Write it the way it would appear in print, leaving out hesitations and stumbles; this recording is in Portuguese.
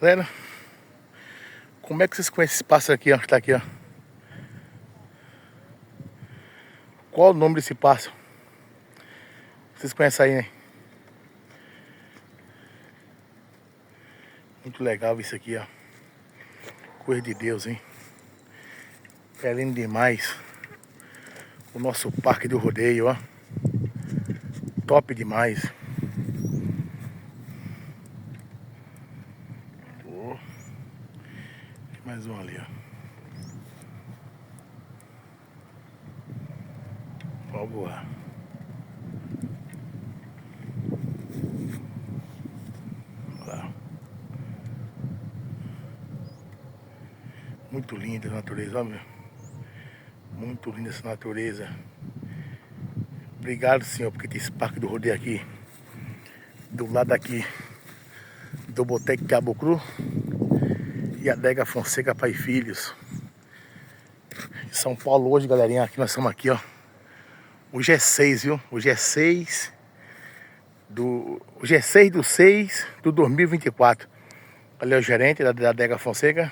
Galera, como é que vocês conhecem esse pássaro aqui, ó, que tá aqui, ó? Qual o nome desse pássaro? Vocês conhecem aí, né? Muito legal isso aqui, ó. Coisa de Deus, hein? É lindo demais. O nosso parque do rodeio, ó. Top demais. Oh. Mais um ali, ó. Vamos voar. Lá. Muito linda a natureza, ó, meu. Muito linda essa natureza. Obrigado, Senhor, porque tem esse parque do rodeio aqui. Do lado aqui do Boteco Caboclo e Adega Fonseca Pai e Filhos. Em São Paulo hoje, galerinha, aqui nós estamos aqui, ó. Hoje é 6, viu? Hoje é 6 do 6 de 2024. Ali é o gerente da Adega Fonseca.